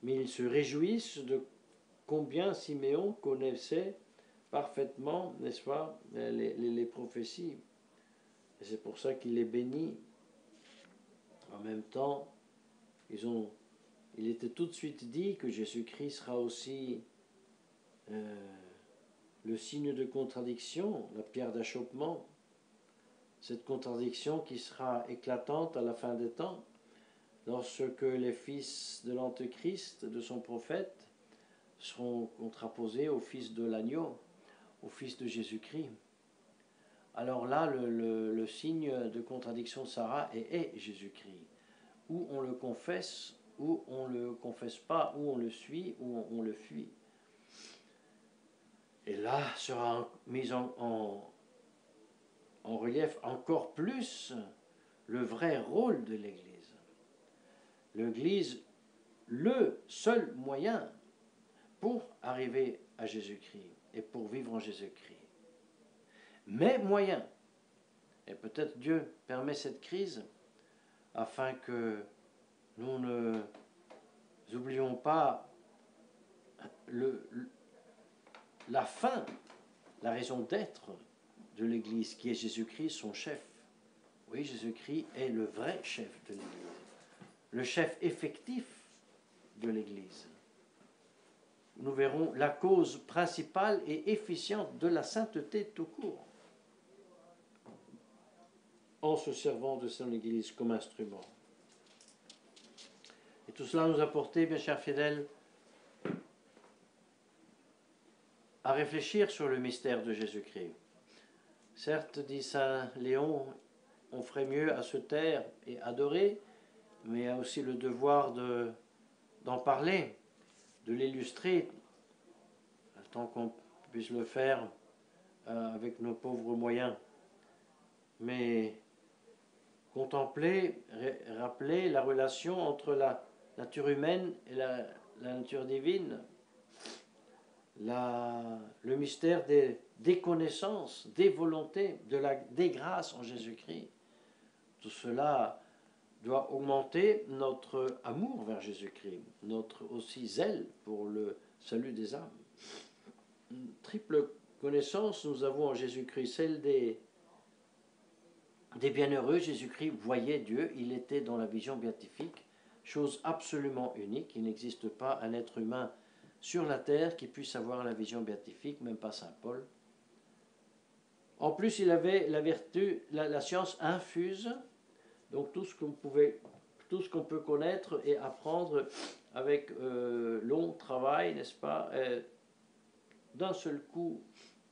mais ils se réjouissent de combien Siméon connaissait parfaitement, n'est-ce pas, les prophéties. Et c'est pour ça qu'il les bénit. En même temps, il était tout de suite dit que Jésus-Christ sera aussi le signe de contradiction, la pierre d'achoppement, cette contradiction qui sera éclatante à la fin des temps, lorsque les fils de l'Antéchrist, de son prophète, seront contraposés au fils de l'agneau, au fils de Jésus-Christ. Alors là, le signe de contradiction de Sarah est Jésus-Christ. Ou on le confesse, ou on ne le confesse pas, ou on le suit, ou on le fuit. Et là sera mis en relief encore plus le vrai rôle de l'Église. L'Église, le seul moyen pour arriver à Jésus-Christ et pour vivre en Jésus-Christ. Mais moyen. Et peut-être Dieu permet cette crise afin que nous ne oublions pas la fin, la raison d'être de l'Église, qui est Jésus-Christ, son chef. Oui, Jésus-Christ est le vrai chef de l'Église, le chef effectif de l'Église. Nous verrons la cause principale et efficiente de la sainteté tout court, en se servant de son Église comme instrument. Et tout cela nous a porté, mes chers fidèles, à réfléchir sur le mystère de Jésus-Christ. Certes, dit saint Léon, on ferait mieux à se taire et adorer, mais il y a aussi le devoir d'en parler, de l'illustrer, tant qu'on puisse le faire avec nos pauvres moyens. Mais contempler, rappeler la relation entre la nature humaine et la nature divine, le mystère des connaissances, des volontés, des grâces en Jésus-Christ. Tout cela doit augmenter notre amour vers Jésus-Christ, notre aussi zèle pour le salut des âmes. Une triple connaissance nous avons en Jésus-Christ, celle des bienheureux. Jésus-Christ voyait Dieu, il était dans la vision béatifique, chose absolument unique. Il n'existe pas un être humain sur la terre qui puisse avoir la vision béatifique, même pas saint Paul. En plus, il avait la vertu, la science infuse, donc tout ce qu'on peut connaître et apprendre avec long travail, n'est-ce pas, d'un seul coup,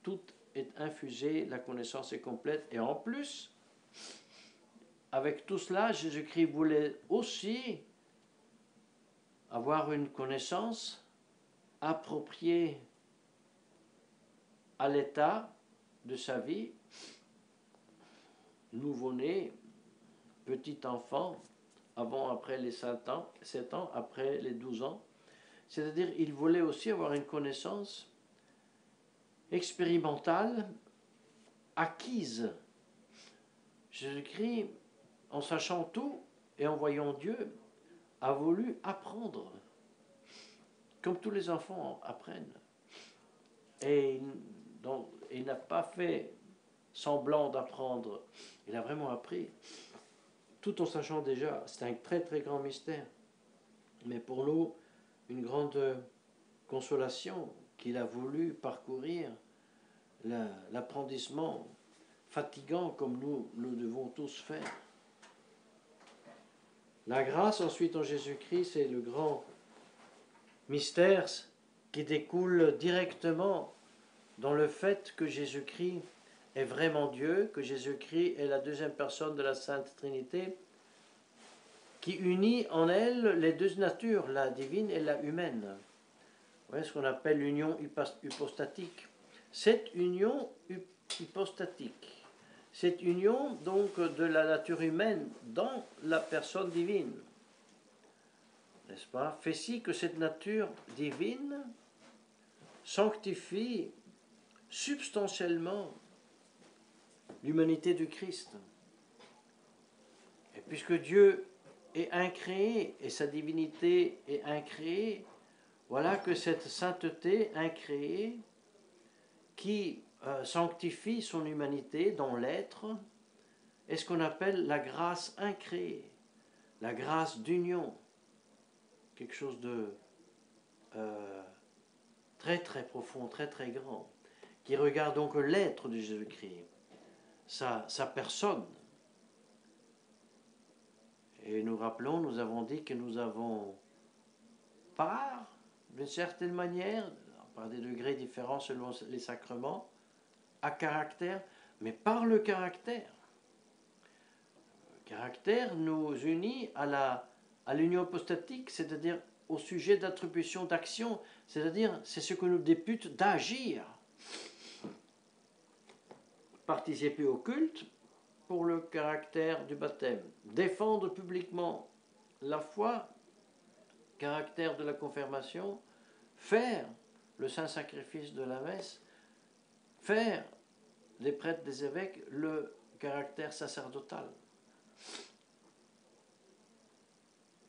tout est infusé, la connaissance est complète, et en plus, avec tout cela, Jésus-Christ voulait aussi avoir une connaissance appropriée à l'état de sa vie, nouveau-né, petit enfant, avant, après les 7 ans, après les 12 ans. C'est-à-dire, il voulait aussi avoir une connaissance expérimentale, acquise. Jésus-Christ, en sachant tout et en voyant Dieu, a voulu apprendre, comme tous les enfants apprennent. Et donc, il n'a pas fait semblant d'apprendre, il a vraiment appris, tout en sachant déjà. C'est un très très grand mystère. Mais pour nous, une grande consolation qu'il a voulu parcourir l'apprentissement fatigant comme nous le devons tous faire. La grâce ensuite en Jésus-Christ, c'est le grand mystère qui découle directement dans le fait que Jésus-Christ est vraiment Dieu, que Jésus-Christ est la deuxième personne de la Sainte Trinité, qui unit en elle les deux natures, la divine et la humaine. Vous voyez ce qu'on appelle l'union hypostatique. Cette union hypostatique, cette union donc de la nature humaine dans la personne divine, n'est-ce pas, fait si que cette nature divine sanctifie substantiellement l'humanité du Christ. Et puisque Dieu est incréé et sa divinité est incréée, voilà que cette sainteté incréée qui sanctifie son humanité dans l'être est ce qu'on appelle la grâce incréée, la grâce d'union, quelque chose de très très profond, très très grand, qui regarde donc l'être de Jésus-Christ, sa personne. Et nous rappelons, nous avons dit que nous avons part, d'une certaine manière, par des degrés différents selon les sacrements, à caractère, mais par le caractère. Le caractère nous unit à l'union hypostatique, c'est-à-dire au sujet d'attribution d'action, c'est-à-dire c'est ce que nous députe d'agir. Participer au culte pour le caractère du baptême, défendre publiquement la foi, caractère de la confirmation, faire le saint sacrifice de la messe, faire des prêtres, des évêques, le caractère sacerdotal.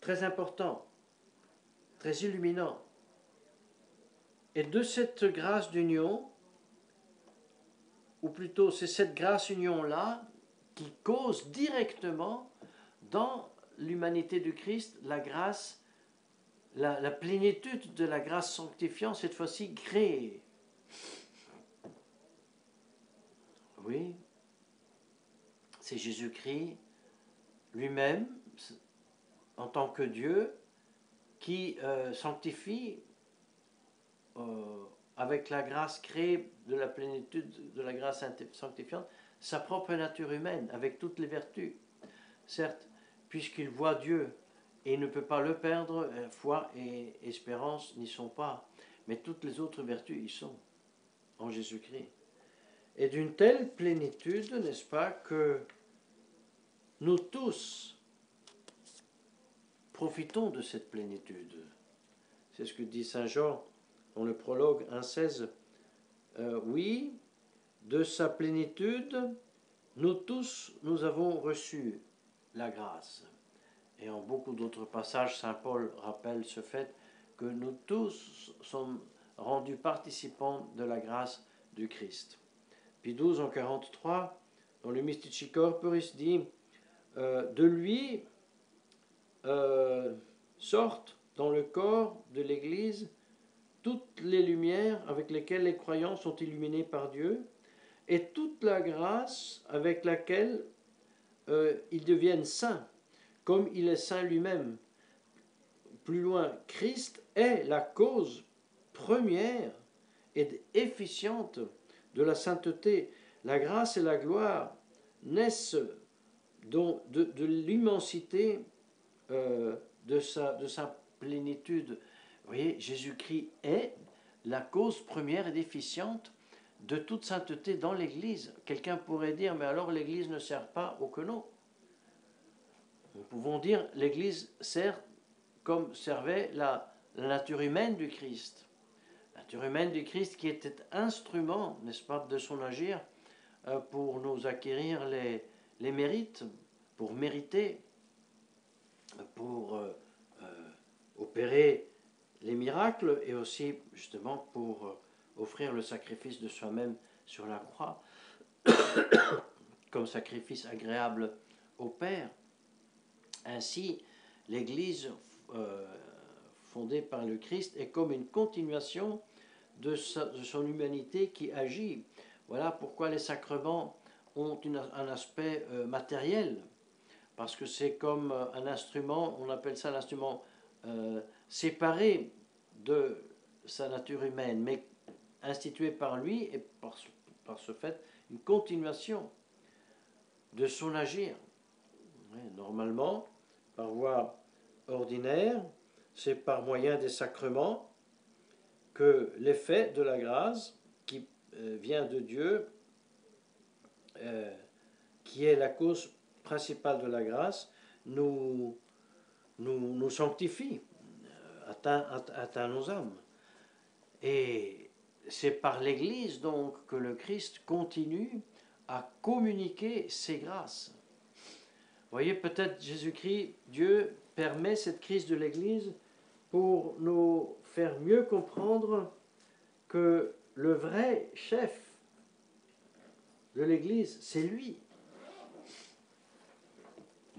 Très important, très illuminant. Et de cette grâce d'union, ou plutôt c'est cette grâce union-là qui cause directement dans l'humanité du Christ la grâce, la plénitude de la grâce sanctifiante, cette fois-ci créée. Oui, c'est Jésus-Christ lui-même, en tant que Dieu, qui sanctifie avec la grâce créée de la plénitude de la grâce sanctifiante, sa propre nature humaine, avec toutes les vertus. Certes, puisqu'il voit Dieu et il ne peut pas le perdre, foi et espérance n'y sont pas, mais toutes les autres vertus y sont, en Jésus-Christ. Et d'une telle plénitude, n'est-ce pas, que nous tous profitons de cette plénitude. C'est ce que dit Saint Jean dans le prologue 1,16. Oui, de sa plénitude, nous tous, nous avons reçu la grâce. Et en beaucoup d'autres passages, Saint Paul rappelle ce fait que nous tous sommes rendus participants de la grâce du Christ. Pie XII en 43, dans le Mystici Corporis, dit de lui sortent dans le corps de l'Église toutes les lumières avec lesquelles les croyants sont illuminés par Dieu et toute la grâce avec laquelle ils deviennent saints, comme il est saint lui-même. Plus loin, Christ est la cause première et efficiente de la sainteté. La grâce et la gloire naissent de l'immensité de sa plénitude. Vous voyez, Jésus-Christ est la cause première et efficiente de toute sainteté dans l'Église. Quelqu'un pourrait dire, mais alors l'Église ne sert pas au queneau. Nous pouvons dire, l'Église sert comme servait la nature humaine du Christ. La nature humaine du Christ qui était instrument, n'est-ce pas, de son agir pour nous acquérir les mérites, pour mériter, pour opérer les miracles et aussi justement pour offrir le sacrifice de soi-même sur la croix comme sacrifice agréable au Père. Ainsi, l'Église fondée par le Christ est comme une continuation de son humanité qui agit. Voilà pourquoi les sacrements ont un aspect matériel, parce que c'est comme un instrument, on appelle ça l'instrument séparé de sa nature humaine, mais institué par lui et par ce fait une continuation de son agir. Normalement, par voie ordinaire, c'est par moyen des sacrements que l'effet de la grâce qui vient de Dieu, qui est la cause principale de la grâce, nous sanctifie, atteint nos âmes. Et c'est par l'Église donc que le Christ continue à communiquer ses grâces. voyez, peut-être Jésus-Christ, Dieu permet cette crise de l'Église pour nous faire mieux comprendre que le vrai chef de l'Église, c'est lui.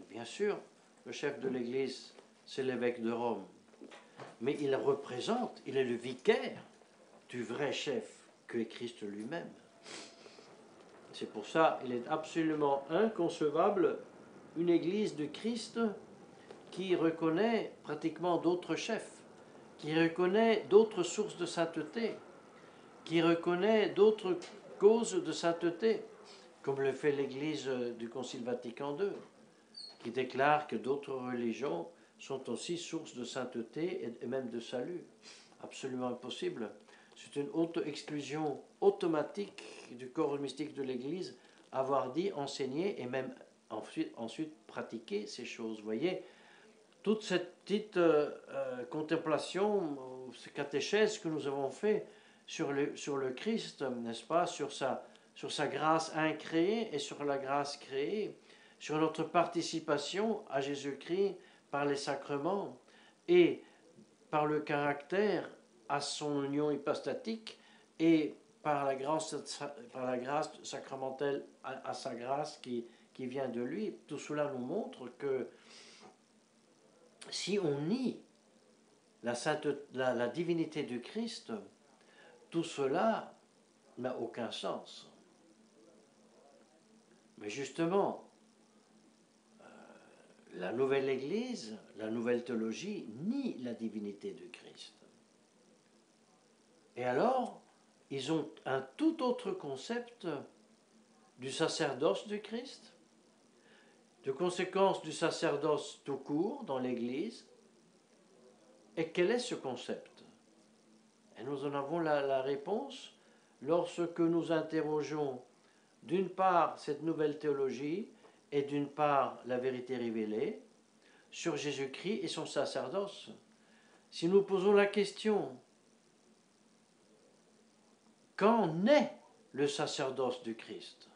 Bien sûr, le chef de l'Église, c'est l'évêque de Rome. Mais il représente, il est le vicaire du vrai chef que est Christ lui-même. C'est pour ça qu'il est absolument inconcevable une Église de Christ qui reconnaît pratiquement d'autres chefs, qui reconnaît d'autres sources de sainteté, qui reconnaît d'autres causes de sainteté, comme le fait l'Église du Concile Vatican II, qui déclare que d'autres religions sont aussi sources de sainteté et même de salut. Absolument impossible. C'est une auto-exclusion automatique du corps mystique de l'Église, avoir dit, enseigné et même ensuite pratiquer ces choses. Vous voyez, toute cette petite contemplation, ce catéchèse que nous avons fait sur le Christ, n'est-ce pas, sur sa grâce incréée et sur la grâce créée, sur notre participation à Jésus-Christ par les sacrements et par le caractère à son union hypostatique et par la grâce sacramentelle à sa grâce qui vient de lui. Tout cela nous montre que si on nie la divinité du Christ, tout cela n'a aucun sens. Mais justement, la nouvelle Église, la nouvelle théologie nie la divinité du Christ. Et alors, ils ont un tout autre concept du sacerdoce du Christ, de conséquence du sacerdoce tout court dans l'Église. Et quel est ce concept? Et nous en avons la réponse lorsque nous interrogeons d'une part cette nouvelle théologie et d'une part la vérité révélée sur Jésus-Christ et son sacerdoce. Si nous posons la question, quand naît le sacerdoce du Christ?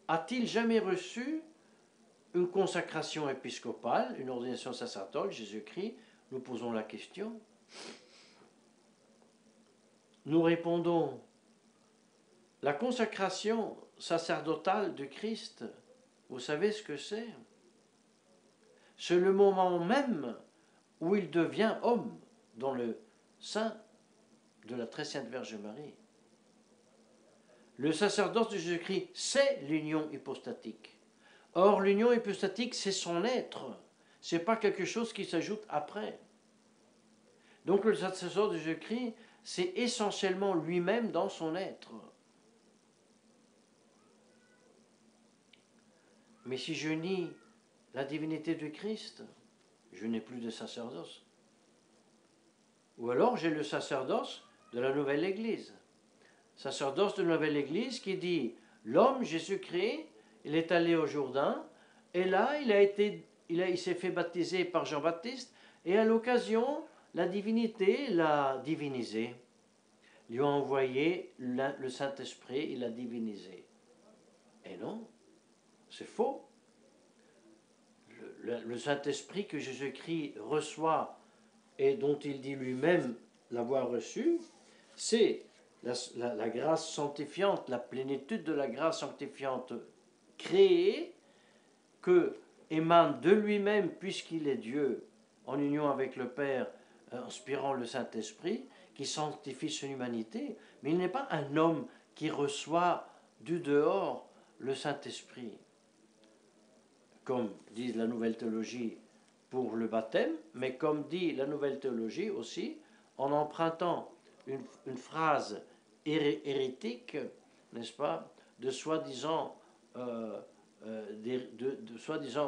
A-t-il jamais reçu une consacration épiscopale, une ordination sacerdotale, Jésus-Christ? Nous posons la question. Nous répondons, la consacration sacerdotale du Christ, vous savez ce que c'est? C'est le moment même où il devient homme dans le sein de la très sainte Vierge Marie. Le sacerdoce de Jésus-Christ, c'est l'union hypostatique. Or, l'union hypostatique, c'est son être. Ce n'est pas quelque chose qui s'ajoute après. Donc, le sacerdoce de Jésus-Christ, c'est essentiellement lui-même dans son être. Mais si je nie la divinité du Christ, je n'ai plus de sacerdoce. Ou alors, j'ai le sacerdoce de la nouvelle Église. Sacerdoce de la nouvelle Église qui dit, l'homme Jésus-Christ, il est allé au Jourdain, et là, il s'est fait baptiser par Jean-Baptiste, et à l'occasion, la divinité l'a divinisé. Lui a envoyé le Saint-Esprit, il l'a divinisé. Et non, c'est faux. Le Saint-Esprit que Jésus-Christ reçoit et dont il dit lui-même l'avoir reçu, c'est la grâce sanctifiante, la plénitude de la grâce sanctifiante créée, que émane de lui-même, puisqu'il est Dieu, en union avec le Père, inspirant le Saint-Esprit, qui sanctifie son humanité, mais il n'est pas un homme qui reçoit du dehors le Saint-Esprit, comme dit la Nouvelle Théologie pour le baptême, mais comme dit la Nouvelle Théologie aussi, en empruntant une phrase hérétique, n'est-ce pas, de soi-disant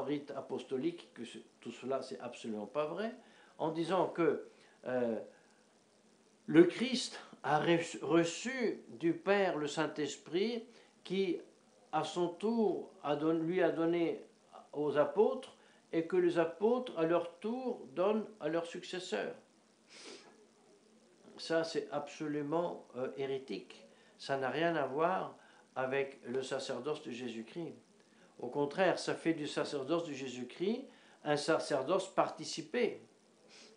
rites apostoliques, que tout cela c'est absolument pas vrai, en disant que le Christ a reçu du Père le Saint-Esprit qui, à son tour, lui a donné aux apôtres et que les apôtres, à leur tour, donnent à leurs successeurs. Ça, c'est absolument hérétique. Ça n'a rien à voir avec le sacerdoce de Jésus-Christ. Au contraire, ça fait du sacerdoce de Jésus-Christ un sacerdoce participé.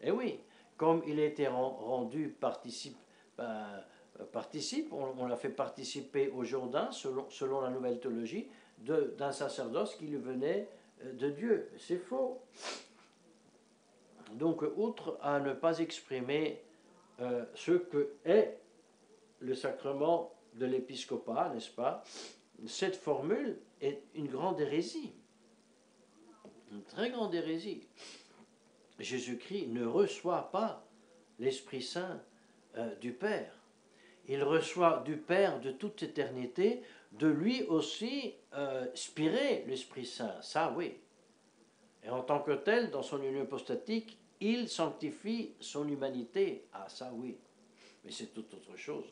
Et oui, comme il a été rendu participe, on l'a fait participer au Jourdain, selon la nouvelle théologie, d'un sacerdoce qui lui venait de Dieu. C'est faux. Donc, outre à ne pas exprimer ce que est le sacrement de l'épiscopat, n'est-ce pas? Cette formule est une grande hérésie, une très grande hérésie. Jésus-Christ ne reçoit pas l'Esprit Saint du Père. Il reçoit du Père de toute éternité, de lui aussi spirer l'Esprit Saint, ça oui. Et en tant que tel, dans son union hypostatique, il sanctifie son humanité, ah ça oui. Mais c'est toute autre chose.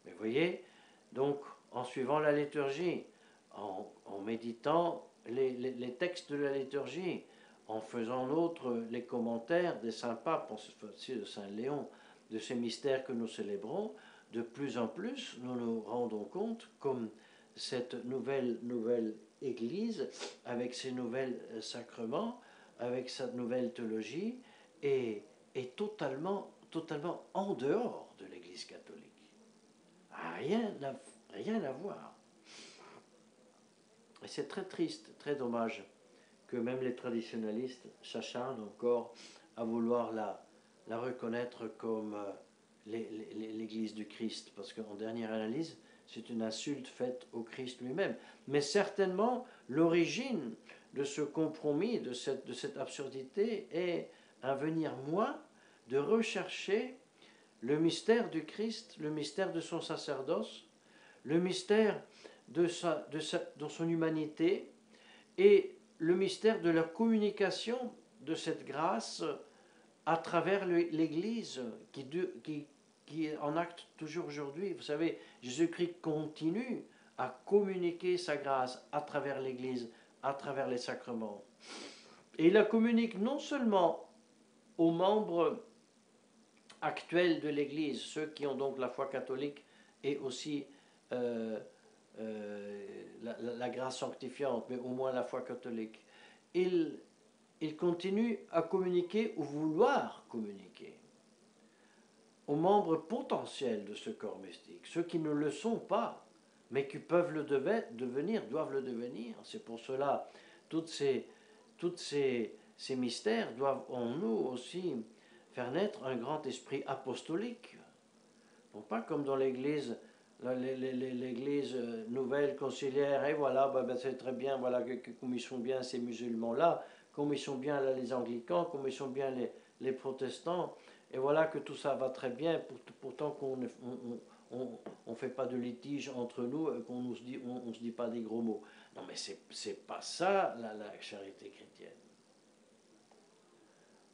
Mais voyez, donc en suivant la liturgie, en méditant les textes de la liturgie, en faisant nôtre les commentaires des saints papes, en ce cas-ci de Saint Léon, de ces mystères que nous célébrons, de plus en plus nous nous rendons compte comme cette nouvelle Église, avec ses nouvelles sacrements, avec sa nouvelle théologie, est totalement en dehors de l'Église catholique. Rien à voir. Et c'est très triste, très dommage que même les traditionalistes s'acharnent encore à vouloir la reconnaître comme l'Église du Christ, parce qu'en dernière analyse, c'est une insulte faite au Christ lui-même. Mais certainement, l'origine de ce compromis, de cette absurdité, est un venir moins de rechercher le mystère du Christ, le mystère de son sacerdoce, le mystère de son humanité et le mystère de la communication de cette grâce à travers l'Église qui est en acte toujours aujourd'hui. Vous savez, Jésus-Christ continue à communiquer sa grâce à travers l'Église, à travers les sacrements. Et il la communique non seulement aux membres actuels de l'Église, ceux qui ont donc la foi catholique et aussi la grâce sanctifiante, mais au moins la foi catholique. Il continue à communiquer ou vouloir communiquer aux membres potentiels de ce corps mystique, ceux qui ne le sont pas, mais qui peuvent le devenir, doivent le devenir. C'est pour cela, tous ces mystères doivent en nous aussi faire naître un grand esprit apostolique. Non pas comme dans l'Église, l'Église nouvelle conciliaire, et voilà, c'est très bien, voilà, comme ils sont bien ces musulmans-là, comme ils sont bien là, les anglicans, comme ils sont bien les protestants, et voilà que tout ça va très bien, pourtant qu'on ne fait pas de litige entre nous, qu'on ne se dit pas des gros mots. Non mais c'est pas ça la charité chrétienne.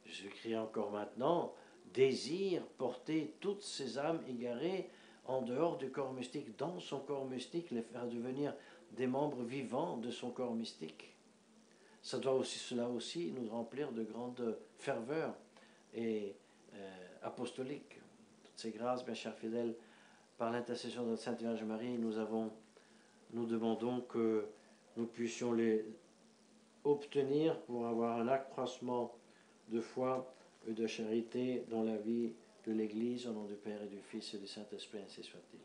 Jésus-Christ encore maintenant désire porter toutes ces âmes égarées en dehors du corps mystique, dans son corps mystique, les faire devenir des membres vivants de son corps mystique. Cela aussi nous remplir de grande ferveur et apostolique. Toutes ces grâces, mes chers fidèles, par l'intercession de notre Sainte Vierge Marie, nous demandons que nous puissions les obtenir pour avoir un accroissement de foi et de charité dans la vie de l'Église, au nom du Père et du Fils et du Saint-Esprit, ainsi soit-il.